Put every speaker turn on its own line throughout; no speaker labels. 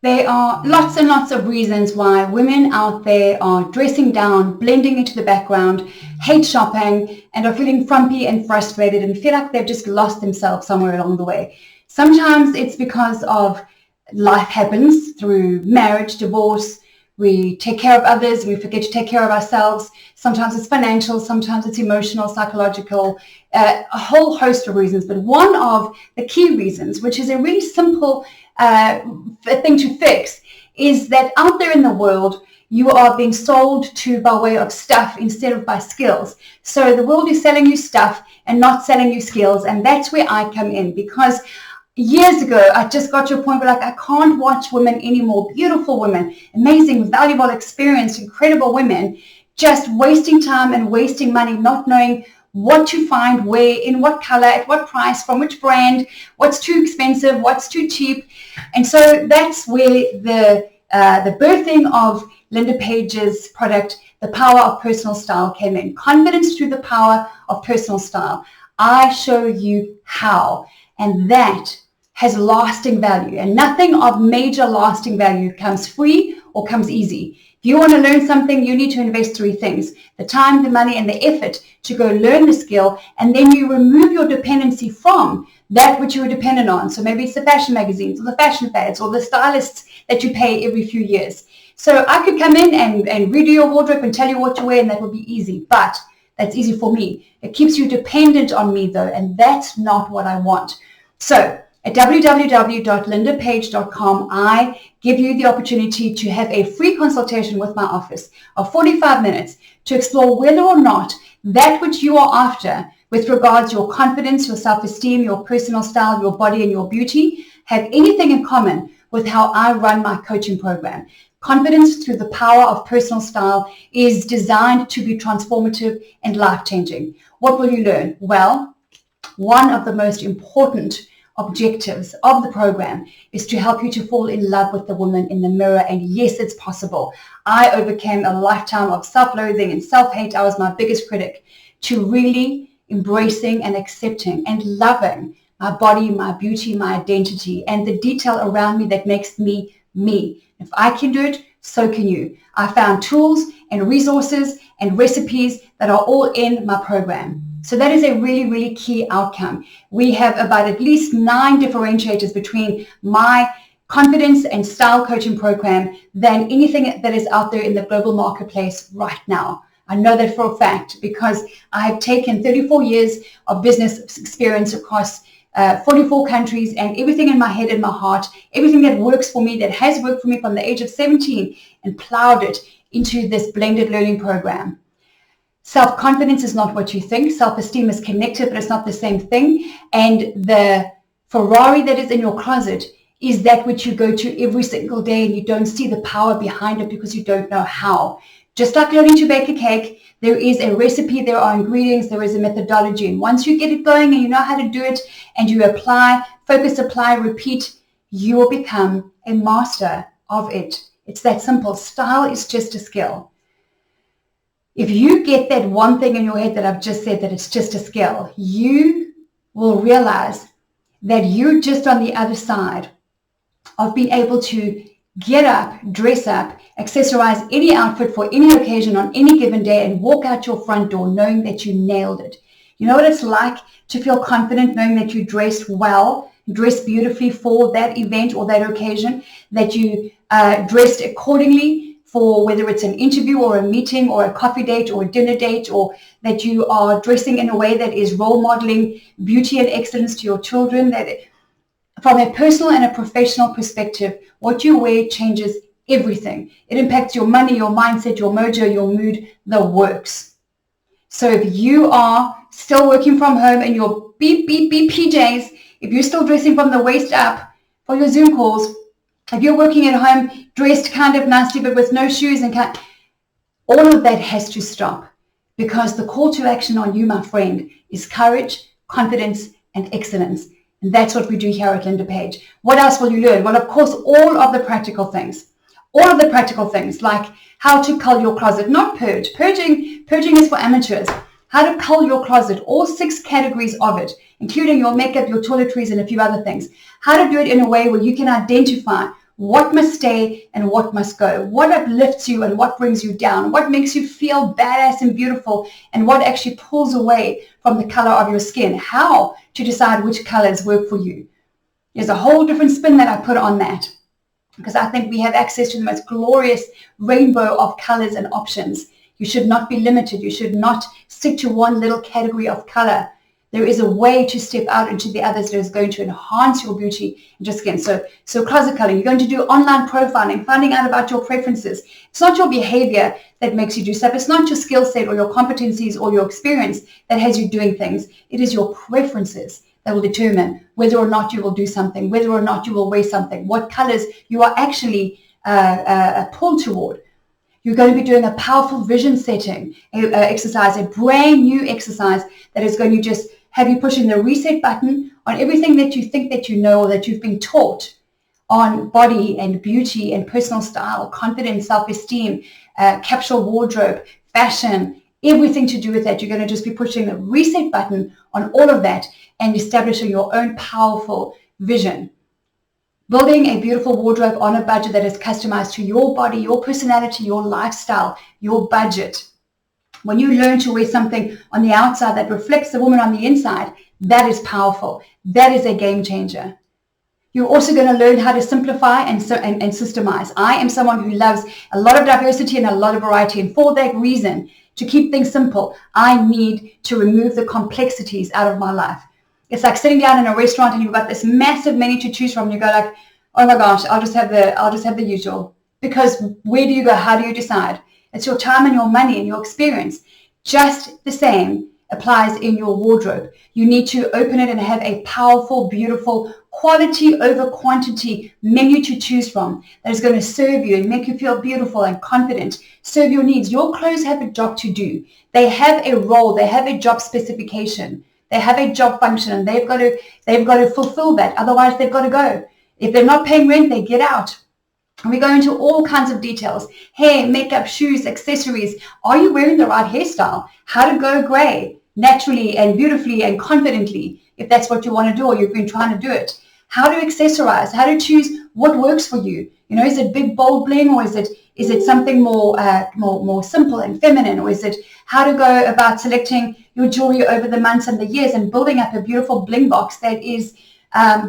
There are lots and lots of reasons why women out there are dressing down, blending into the background, hate shopping, and are feeling frumpy and frustrated and feel like they've just lost themselves somewhere along the way. Sometimes it's because of life happens through marriage, divorce. We take care of others, we forget to take care of ourselves. Sometimes it's financial, sometimes it's emotional, psychological, a whole host of reasons. But one of the key reasons, which is a really simple thing to fix, is that out there in the world, you are being sold to by way of stuff instead of by skills. So the world is selling you stuff and not selling you skills. And that's where I come in, because years ago, I just got to a point where I can't watch women anymore, beautiful women, amazing, valuable, experienced, incredible women, just wasting time and wasting money, not knowing what to find, where, in what color, at what price, from which brand, what's too expensive, what's too cheap. And so that's where the birthing of Linda Page's product, The Power of Personal Style, came in. Confidence through the power of personal style. I show you how. And that has lasting value, and nothing of major lasting value comes free or comes easy. If you want to learn something, you need to invest three things: the time, the money, and the effort to go learn the skill, and then you remove your dependency from that which you were dependent on. So maybe it's the fashion magazines or the fashion fads or the stylists that you pay every few years. So I could come in and redo your wardrobe and tell you what to wear, and that would be easy, but that's easy for me. It keeps you dependent on me though, and that's not what I want. So at www.lindapage.com, I give you the opportunity to have a free consultation with my office of 45 minutes to explore whether or not that which you are after with regards to your confidence, your self-esteem, your personal style, your body, and your beauty have anything in common with how I run my coaching program. Confidence through the power of personal style is designed to be transformative and life-changing. What will you learn? Well, one of the most important objectives of the program is to help you to fall in love with the woman in the mirror. And yes, it's possible. I overcame a lifetime of self-loathing and self-hate. I was my biggest critic, to really embracing and accepting and loving my body, my beauty, my identity, and the detail around me that makes me me. If I can do it, so can you. I found tools and resources and recipes that are all in my program. So that is a really, really key outcome. We have about at least 9 differentiators between my confidence and style coaching program than anything that is out there in the global marketplace right now. I know that for a fact, because I have taken 34 years of business experience across 44 countries, and everything in my head and my heart, everything that works for me, that has worked for me from the age of 17, and plowed it into this blended learning program. Self-confidence is not what you think. Self-esteem is connected, but it's not the same thing. And the Ferrari that is in your closet is that which you go to every single day, and you don't see the power behind it because you don't know how. Just like learning to bake a cake, there is a recipe, there are ingredients, there is a methodology. And once you get it going and you know how to do it, and you apply, focus, apply, repeat, you will become a master of it. It's that simple. Style is just a skill. If you get that one thing in your head that I've just said, that it's just a skill, you will realize that you're just on the other side of being able to get up, dress up, accessorize any outfit for any occasion on any given day, and walk out your front door knowing that you nailed it. You know what it's like to feel confident knowing that you dressed well, dressed beautifully for that event or that occasion, that you dressed accordingly for whether it's an interview or a meeting or a coffee date or a dinner date, or that you are dressing in a way that is role modeling beauty and excellence to your children. That from a personal and a professional perspective, what you wear changes everything. It impacts your money, your mindset, your mojo, your mood, the works. So if you are still working from home in your beep, beep, beep PJs, if you're still dressing from the waist up for your Zoom calls, if you're working at home dressed kind of nicely but with no shoes, and all of that has to stop, because the call to action on you, my friend, is courage, confidence, and excellence. And that's what we do here at Linda Page. What else will you learn? Well, of course, all of the practical things. All of the practical things, like how to cull your closet, not purge. Purging is for amateurs. How to cull your closet, all 6 categories of it, including your makeup, your toiletries, and a few other things. How to do it in a way where you can identify what must stay and what must go, what uplifts you and what brings you down, what makes you feel badass and beautiful, and what actually pulls away from the color of your skin, how to decide which colors work for you. There's a whole different spin that I put on that, because I think we have access to the most glorious rainbow of colors and options. You should not be limited. You should not stick to one little category of color. There is a way to step out into the others that is going to enhance your beauty and your skin. So closet coloring, you're going to do online profiling, finding out about your preferences. It's not your behavior that makes you do stuff. It's not your skill set or your competencies or your experience that has you doing things. It is your preferences that will determine whether or not you will do something, whether or not you will wear something, what colors you are actually pulled toward. You're going to be doing a powerful vision setting exercise, a brand new exercise that is going to just have you pushing the reset button on everything that you think that you know or that you've been taught on body and beauty and personal style, confidence, self-esteem, capsule wardrobe, fashion, everything to do with that. You're going to just be pushing the reset button on all of that and establishing your own powerful vision. Building a beautiful wardrobe on a budget that is customized to your body, your personality, your lifestyle, your budget. When you learn to wear something on the outside that reflects the woman on the inside, that is powerful. That is a game changer. You're also going to learn how to simplify and systemize. I am someone who loves a lot of diversity and a lot of variety. And for that reason, to keep things simple, I need to remove the complexities out of my life. It's like sitting down in a restaurant and you've got this massive menu to choose from. And you go like, oh my gosh, I'll just have the usual. Because where do you go? How do you decide? It's your time and your money and your experience. Just the same applies in your wardrobe. You need to open it and have a powerful, beautiful, quality over quantity menu to choose from that is going to serve you and make you feel beautiful and confident, serve your needs. Your clothes have a job to do. They have a role. They have a job specification. They have a job function, and they've got to fulfill that. Otherwise, they've got to go. If they're not paying rent, they get out. And we go into all kinds of details: hair, makeup, shoes, accessories. Are you wearing the right hairstyle? How to go grey naturally and beautifully and confidently, if that's what you want to do or you've been trying to do it. How to accessorize, how to choose what works for you. You know, is it big, bold bling, or is it something more simple and feminine, or is it how to go about selecting your jewelry over the months and the years and building up a beautiful bling box that is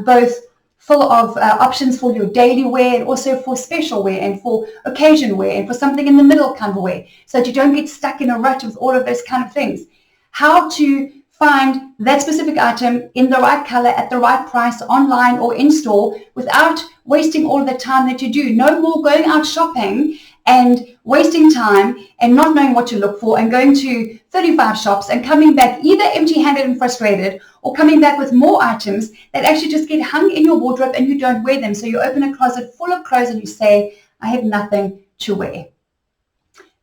both full of options for your daily wear and also for special wear and for occasion wear and for something in the middle kind of wear, so that you don't get stuck in a rut with all of those kind of things. How to find that specific item in the right color at the right price online or in store without wasting all of the time that you do. No more going out shopping and wasting time and not knowing what to look for and going to 35 shops and coming back either empty-handed and frustrated, or coming back with more items that actually just get hung in your wardrobe and you don't wear them. So you open a closet full of clothes and you say, I have nothing to wear.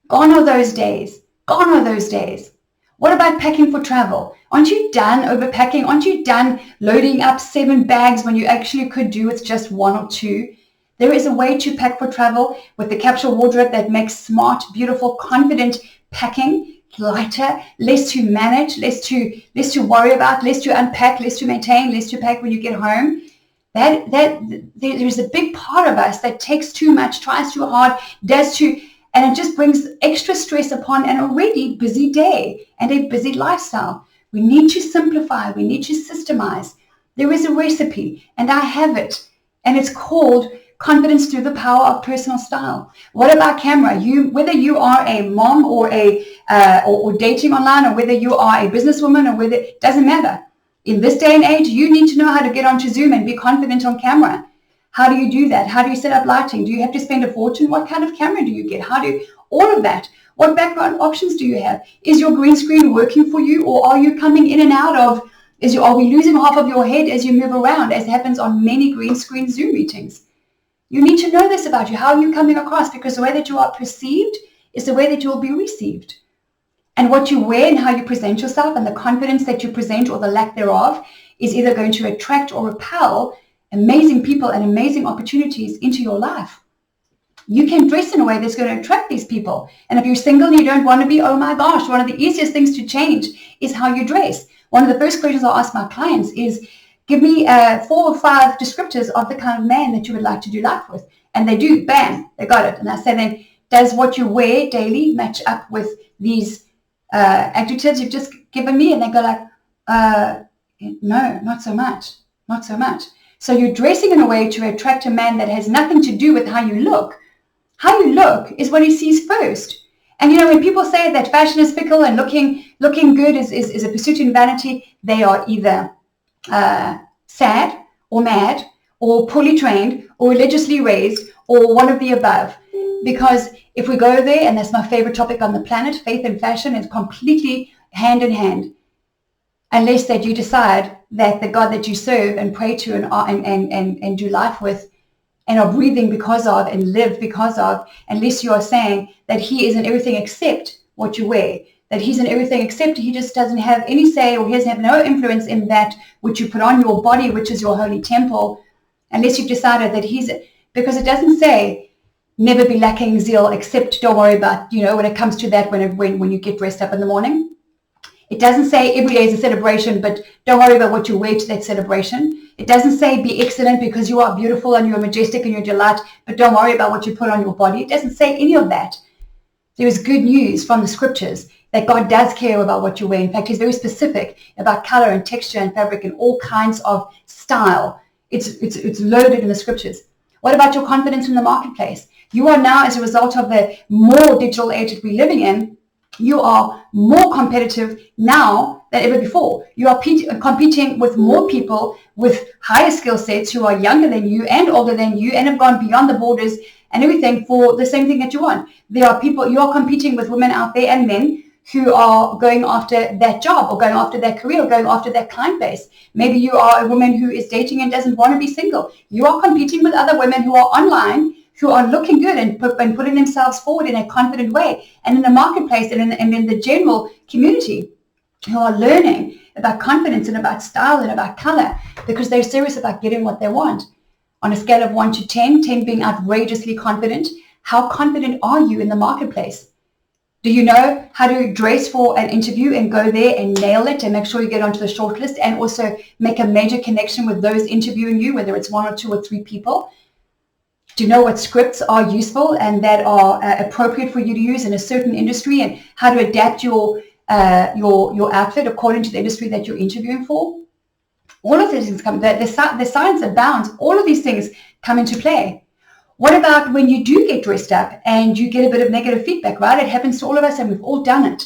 Gone are those days. Gone are those days. What about packing for travel? Aren't you done overpacking? Aren't you done loading up 7 bags when you actually could do with just 1 or 2? There is a way to pack for travel with the capsule wardrobe that makes smart, beautiful, confident packing lighter, less to manage, less to worry about, less to unpack, less to maintain, less to pack when you get home. There's a big part of us that takes too much, tries too hard, and it just brings extra stress upon an already busy day and a busy lifestyle. We need to simplify. We need to systemize. There is a recipe, and I have it, and it's called Confidence Through the Power of Personal Style. What about camera? Whether you are a mom or or dating online, or whether you are a businesswoman, or whether it doesn't matter. In this day and age, you need to know how to get onto Zoom and be confident on camera. How do you do that? How do you set up lighting? Do you have to spend a fortune? What kind of camera do you get? All of that. What background options do you have? Is your green screen working for you, or are you coming in and out of, are we losing half of your head as you move around, as happens on many green screen Zoom meetings? You need to know this about you. How are you coming across? Because the way that you are perceived is the way that you will be received. And what you wear and how you present yourself and the confidence that you present or the lack thereof is either going to attract or repel amazing people and amazing opportunities into your life. You can dress in a way that's going to attract these people. And if you're single and you don't want to be, oh my gosh, one of the easiest things to change is how you dress. One of the first questions I'll ask my clients is, Give me 4 or 5 descriptors of the kind of man that you would like to do life with. And they do, bam, they got it. And I say then, does what you wear daily match up with these adjectives you've just given me? And they go like, no, not so much, not so much. So you're dressing in a way to attract a man that has nothing to do with how you look. How you look is what he sees first. And when people say that fashion is fickle and looking good is a pursuit in vanity, they are either sad or mad or poorly trained or religiously raised or one of the above. Because if we go there, and that's my favorite topic on the planet, faith and fashion is completely hand in hand. Unless that you decide that the God that you serve and pray to and do life with and are breathing because of and live because of, unless you are saying that he is in everything except what you wear, that he's in everything except he just doesn't have any say or he doesn't have no influence in that which you put on your body, which is your holy temple, unless you've decided that because it doesn't say never be lacking zeal except don't worry about, when it comes to that, when you get dressed up in the morning. It doesn't say every day is a celebration, but don't worry about what you wear to that celebration. It doesn't say be excellent because you are beautiful and you are majestic and you delight, but don't worry about what you put on your body. It doesn't say any of that. There is good news from the scriptures that God does care about what you wear. In fact, he's very specific about color and texture and fabric and all kinds of style. It's loaded in the scriptures. What about your confidence in the marketplace? You are now, as a result of the more digital age that we're living in, you are more competitive now than ever before. You are competing with more people with higher skill sets who are younger than you and older than you and have gone beyond the borders and everything for the same thing that you want. There are people, you are competing with women out there and men who are going after that job or going after that career or going after that client base. Maybe you are a woman who is dating and doesn't want to be single. You are competing with other women who are online, who are looking good and putting themselves forward in a confident way, and in the marketplace and in the general community, who are learning about confidence and about style and about color because they're serious about getting what they want. On a scale of 1 to 10, 10 being outrageously confident, how confident are you in the marketplace? Do you know how to dress for an interview and go there and nail it and make sure you get onto the shortlist and also make a major connection with those interviewing you, whether it's 1 or 2 or 3 people? Do you know what scripts are useful and that are appropriate for you to use in a certain industry, and how to adapt your outfit according to the industry that you're interviewing for? All of these things come, the science abounds. All of these things come into play. What about when you do get dressed up and you get a bit of negative feedback, right? It happens to all of us and we've all done it.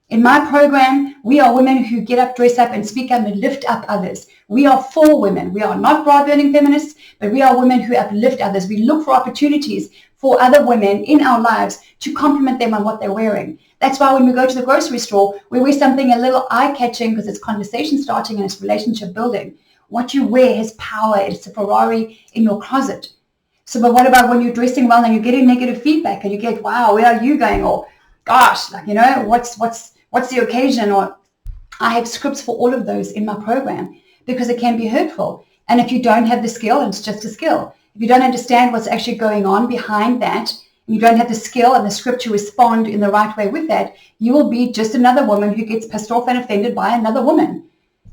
In my program, we are women who get up, dress up, and speak up and lift up others. We are for women. We are not bra-burning feminists, but we are women who uplift others. We look for opportunities for other women in our lives to compliment them on what they're wearing. That's why when we go to the grocery store, we wear something a little eye-catching because it's conversation starting and it's relationship building. What you wear has power. It's a Ferrari in your closet. So, but what about when you're dressing well and you're getting negative feedback and you get, wow, where are you going? Or, gosh, what's the occasion? Or I have scripts for all of those in my program because it can be hurtful. And if you don't have the skill, it's just a skill. If you don't understand what's actually going on behind that, and you don't have the skill and the script to respond in the right way with that, you will be just another woman who gets pissed off and offended by another woman.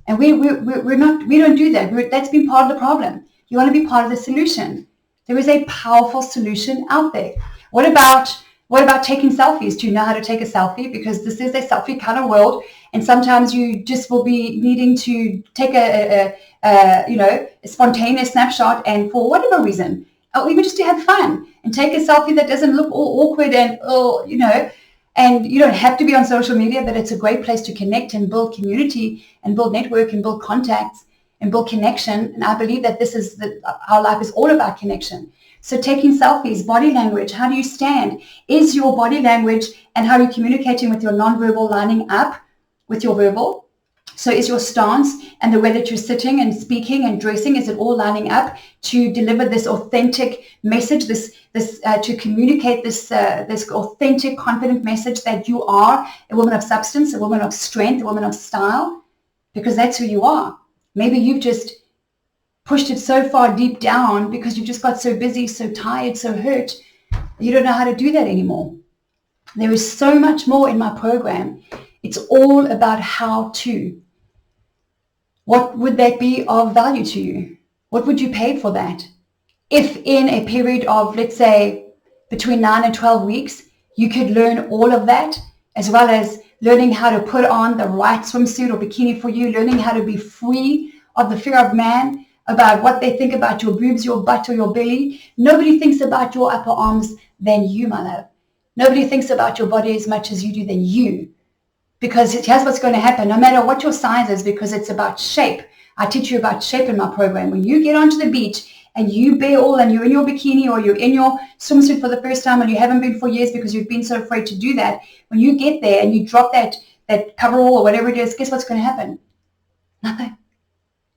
And we don't do that. That's been part of the problem. You want to be part of the solution. There is a powerful solution out there. What about taking selfies? Do you know how to take a selfie? Because this is a selfie kind of world, and sometimes you just will be needing to take a spontaneous snapshot, and for whatever reason, or even just to have fun and take a selfie that doesn't look all awkward and and you don't have to be on social media, but it's a great place to connect and build community and build network and build contacts and build connection. And I believe that this is our life is all about connection. So taking selfies, body language, how do you stand? Is your body language and how you're communicating with your nonverbal lining up with your verbal? So is your stance and the way that you're sitting and speaking and dressing, is it all lining up to deliver this authentic message, to communicate this authentic, confident message that you are a woman of substance, a woman of strength, a woman of style? Because that's who you are. Maybe you've just pushed it so far deep down because you've just got so busy, so tired, so hurt, you don't know how to do that anymore. There is so much more in my program. It's all about how to. what would that be of value to you? What would you pay for that? If in a period of, let's say, between 9 and 12 weeks, you could learn all of that, as well as learning how to put on the right swimsuit or bikini for you, learning how to be free of the fear of man, about what they think about your boobs, your butt, or your belly. Nobody thinks about your upper arms than you, my love. Nobody thinks about your body as much as you do than you. Because here's what's going to happen, no matter what your size is, because it's about shape. I teach you about shape in my program. When you get onto the beach and you bare all and you're in your bikini or you're in your swimsuit for the first time and you haven't been for years because you've been so afraid to do that, when you get there and you drop that coverall or whatever it is, guess what's going to happen? Nothing.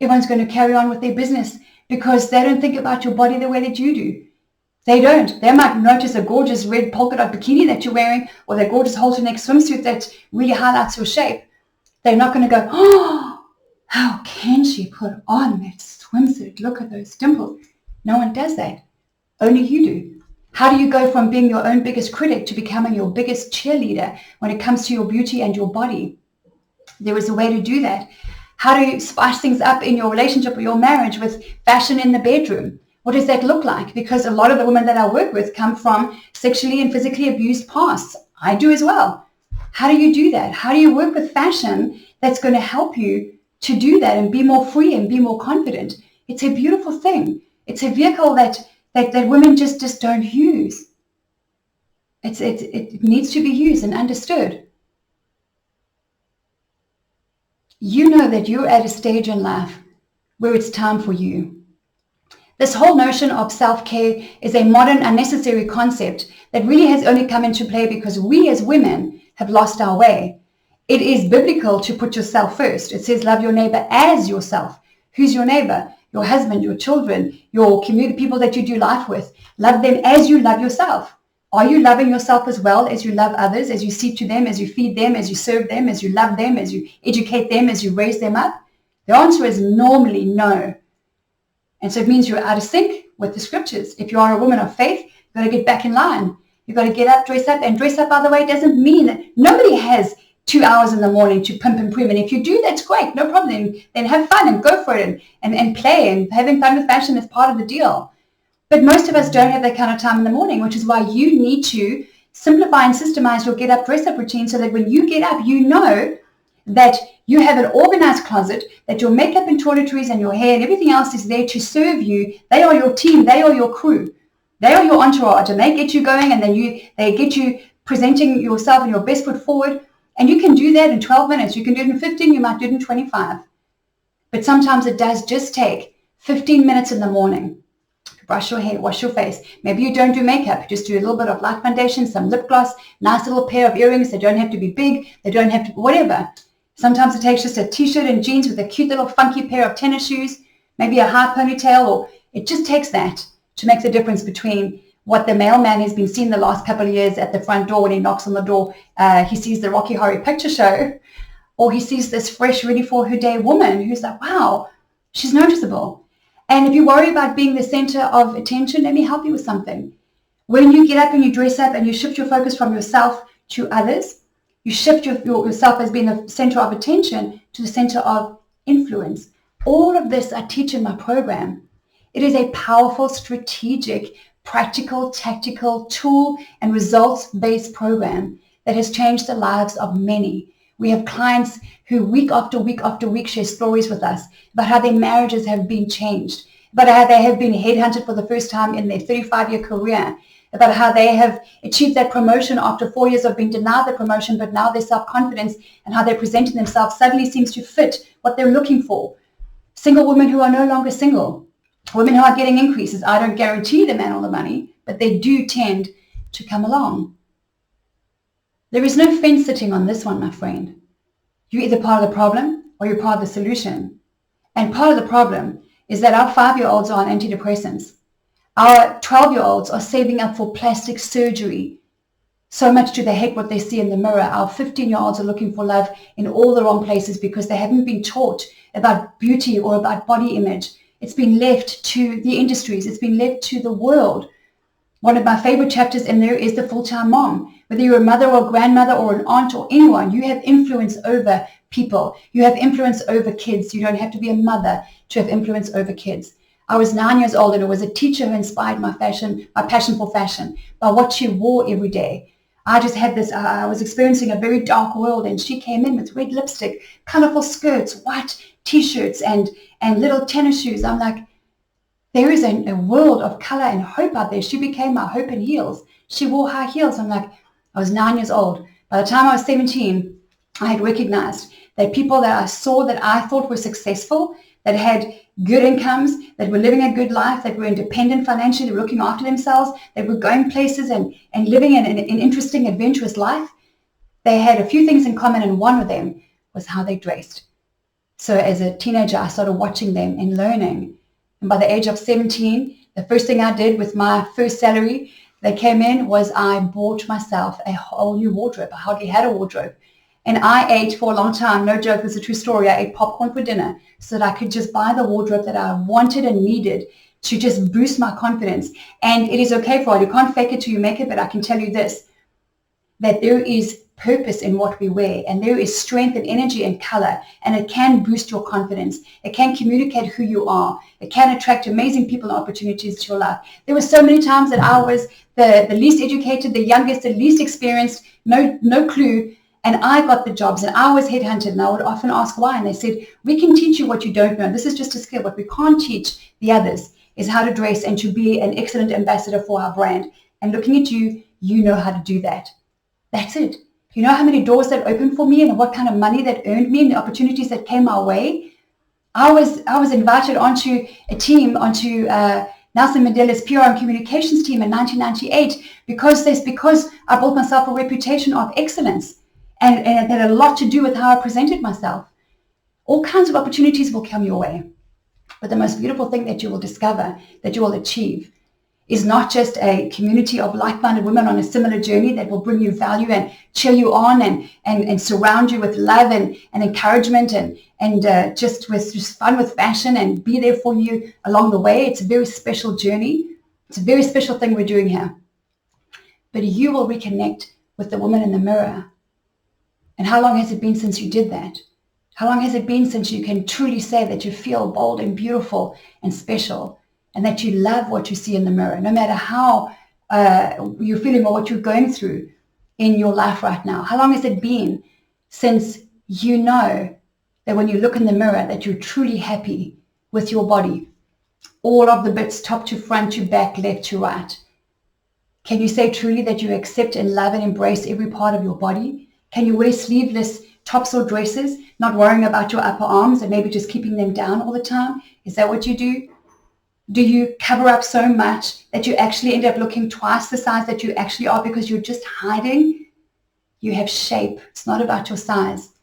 Everyone's going to carry on with their business because they don't think about your body the way that you do. They don't. They might notice a gorgeous red polka dot bikini that you're wearing or that gorgeous halter neck swimsuit that really highlights your shape. They're not going to go, oh, how can she put on that swimsuit? Look at those dimples. No one does that. Only you do. How do you go from being your own biggest critic to becoming your biggest cheerleader when it comes to your beauty and your body? There is a way to do that. How do you spice things up in your relationship or your marriage with fashion in the bedroom? What does that look like? Because a lot of the women that I work with come from sexually and physically abused pasts. I do as well. How do you do that? How do you work with fashion that's going to help you to do that and be more free and be more confident? It's a beautiful thing. It's a vehicle that women just don't use. It needs to be used and understood. You know that you're at a stage in life where it's time for you. This whole notion of self-care is a modern, unnecessary concept that really has only come into play because we as women have lost our way. It is biblical to put yourself first. It says, love your neighbor as yourself. Who's your neighbor? Your husband, your children, your community, people that you do life with. Love them as you love yourself. Are you loving yourself as well as you love others, as you see to them, as you feed them, as you serve them, as you love them, as you educate them, as you raise them up? The answer is normally no. And so it means you're out of sync with the scriptures. If you are a woman of faith, you've got to get back in line. You've got to get up, dress up. And dress up, by the way, doesn't mean that nobody has 2 hours in the morning to pimp and prim. And if you do, that's great. No problem. Then have fun and go for it and play. And having fun with fashion is part of the deal. But most of us don't have that kind of time in the morning, which is why you need to simplify and systemize your get up, dress up routine so that when you get up, you know that you have an organized closet, that your makeup and toiletries and your hair and everything else is there to serve you. They are your team. They are your crew. They are your entourage, and they get you going, and then they get you presenting yourself and your best foot forward. And you can do that in 12 minutes. You can do it in 15. You might do it in 25. But sometimes it does just take 15 minutes in the morning. Brush your hair, wash your face. Maybe you don't do makeup. Just do a little bit of light foundation, some lip gloss, nice little pair of earrings. They don't have to be big. They don't have to, whatever. Sometimes it takes just a t-shirt and jeans with a cute little funky pair of tennis shoes, maybe a high ponytail, or it just takes that to make the difference between what the mailman has been seeing the last couple of years at the front door when he knocks on the door. He sees the Rocky Horror Picture Show, or he sees this fresh, ready for her day woman who's like, wow, she's noticeable. And if you worry about being the center of attention, let me help you with something. When you get up and you dress up and you shift your focus from yourself to others, you shift yourself as being the center of attention to the center of influence. All of this I teach in my program. It is a powerful, strategic, practical, tactical, tool and results-based program that has changed the lives of many. We have clients who week after week after week share stories with us about how their marriages have been changed, about how they have been headhunted for the first time in their 35-year career, about how they have achieved that promotion after 4 years of being denied the promotion, but now their self-confidence and how they're presenting themselves suddenly seems to fit what they're looking for. Single women who are no longer single, women who are getting increases. I don't guarantee the man all the money, but they do tend to come along. There is no fence sitting on this one, my friend. You're either part of the problem or you're part of the solution. And part of the problem is that our 5-year-olds are on antidepressants. Our 12-year-olds are saving up for plastic surgery. So much do they hate what they see in the mirror. Our 15-year-olds are looking for love in all the wrong places because they haven't been taught about beauty or about body image. It's been left to the industries. It's been left to the world. One of my favorite chapters in there is the full-time mom. Whether you're a mother or a grandmother or an aunt or anyone, you have influence over people. You have influence over kids. You don't have to be a mother to have influence over kids. I was 9 years old, and it was a teacher who inspired my passion for fashion by what she wore every day. I just had this, I was experiencing a very dark world, and she came in with red lipstick, colorful skirts, white t-shirts, and little tennis shoes. I'm like, there is a world of color and hope out there. She became my hope in heels. She wore high heels. I'm like, I was 9 years old. By the time I was 17, I had recognized that people that I saw that I thought were successful, that had good incomes, that were living a good life, that were independent financially, looking after themselves, that were going places and living an interesting, adventurous life, they had a few things in common, and one of them was how they dressed. So as a teenager, I started watching them and learning. And by the age of 17, the first thing I did with my first salary that came in was I bought myself a whole new wardrobe. I hardly had a wardrobe. And I ate for a long time, no joke, this is a true story. I ate popcorn for dinner so that I could just buy the wardrobe that I wanted and needed to just boost my confidence. And it is okay for all. You can't fake it till you make it, but I can tell you this, that there is purpose in what we wear, and there is strength and energy and color, and it can boost your confidence. It can communicate who you are. It can attract amazing people and opportunities to your life. There were so many times that I was the least educated, the youngest, the least experienced, no clue, and I got the jobs, and I was headhunted, and I would often ask why, and they said, we can teach you what you don't know. This is just a skill. What we can't teach the others is how to dress and to be an excellent ambassador for our brand. And looking at you, you know how to do that. That's it. You know how many doors that opened for me and what kind of money that earned me and the opportunities that came my way? I was invited onto a team, onto Nelson Mandela's PR and communications team in 1998 because I built myself a reputation of excellence. And it had a lot to do with how I presented myself. All kinds of opportunities will come your way. But the most beautiful thing that you will discover, that you will achieve, is not just a community of like-minded women on a similar journey that will bring you value and cheer you on and surround you with love and encouragement and just fun with fashion and be there for you along the way. It's a very special journey. It's a very special thing we're doing here. But you will reconnect with the woman in the mirror. And how long has it been since you did that? How long has it been since you can truly say that you feel bold and beautiful and special, and that you love what you see in the mirror, no matter how you're feeling or what you're going through in your life right now? How long has it been since you know that when you look in the mirror that you're truly happy with your body? All of the bits, top to front to back, left to right. Can you say truly that you accept and love and embrace every part of your body? Can you wear sleeveless tops or dresses, not worrying about your upper arms and maybe just keeping them down all the time? Is that what you do? Do you cover up so much that you actually end up looking twice the size that you actually are because you're just hiding? You have shape. It's not about your size.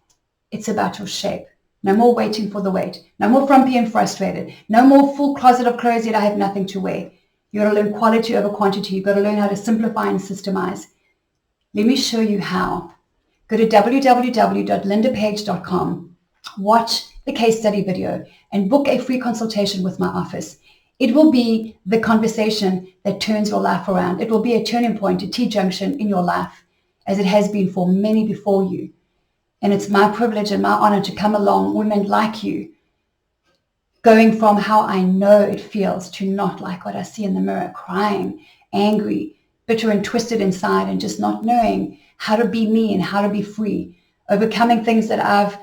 It's about your shape. No more waiting for the weight. No more frumpy and frustrated. No more full closet of clothes yet I have nothing to wear. You've got to learn quality over quantity. You've got to learn how to simplify and systemize. Let me show you how. Go to www.lindapage.com, watch the case study video, and book a free consultation with my office. It will be the conversation that turns your life around. It will be a turning point, a T-junction in your life, as it has been for many before you. And it's my privilege and my honor to come along women like you, going from how I know it feels to not like what I see in the mirror, crying, angry, bitter and twisted inside, and just not knowing how to be me and how to be free, overcoming things that I've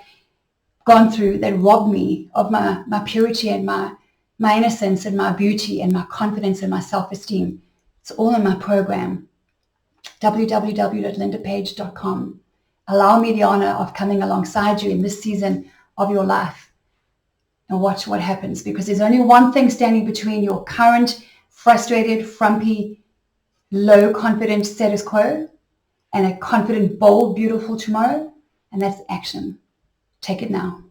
gone through that rob me of my purity and my innocence and my beauty and my confidence and my self-esteem. It's all in my program, www.lindapage.com. Allow me the honor of coming alongside you in this season of your life and watch what happens, because there's only one thing standing between your current frustrated, frumpy, low confident status quo and a confident, bold, beautiful tomorrow, and that's action. Take it now.